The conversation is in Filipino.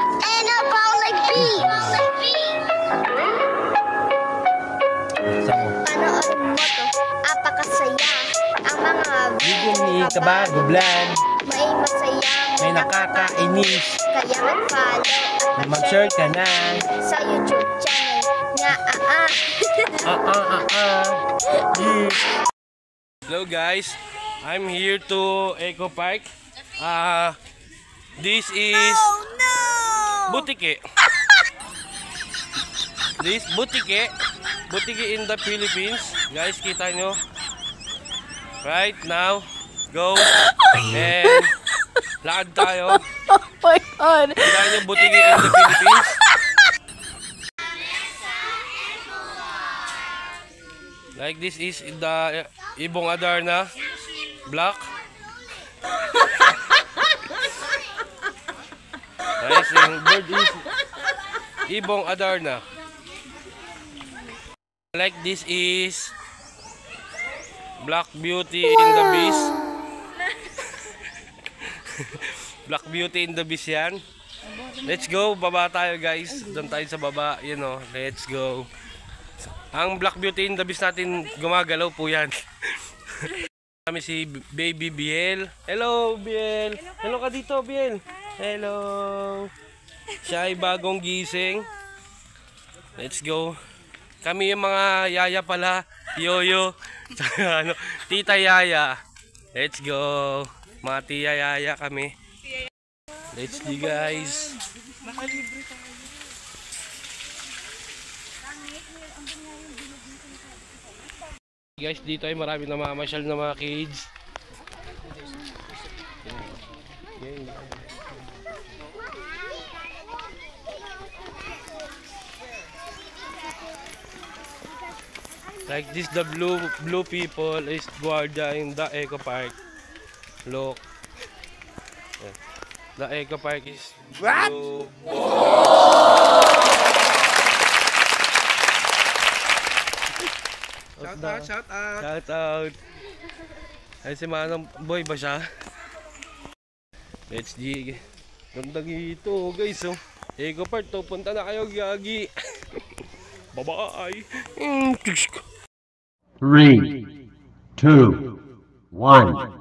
And a rolling beat. Panoorin mo to, apakasaya. Ang mga video ni Kabagublan, may masaya, may nakakainis. Kaya mag-follow at Mag-share ka na sa YouTube channel nga Yeah. Hello guys, I'm here to Eco Park. This is Butike. This Butike in the Philippines. Guys, kita nyo. Right now, go and lakad tayo. Oh my God! Kita nyo Butike in the Philippines. Like this is the Ibong Adarna block. Guys, yung bird is Ibong Adarna. Like this is Black Beauty in the Beast. Black Beauty in the Beast yan. Let's go, baba tayo guys. Doon tayo sa baba, you know. Let's go. Ang Black Beauty in the Beast natin, gumagalaw po yan. Kami si Baby Biel. Hello Biel. Hello ka dito Biel. Hello. Siya ay bagong gising. Let's go. Kami yung mga yaya pala. Yoyo. Ano, Tita Yaya. Let's go. Mga tiya yaya kami. Let's go guys. Guys, dito ay marami na mamamasyal na mga kids. Like this, the blue people is guardia in the Eco Park. Look. The Eco Park is blue. Shout out. Ay si Manong Boy ba siya? Let's dig. Ganda dito guys, oh. Eco Park to, punta na kayo gagi. Bye-bye. 3, 2, 1.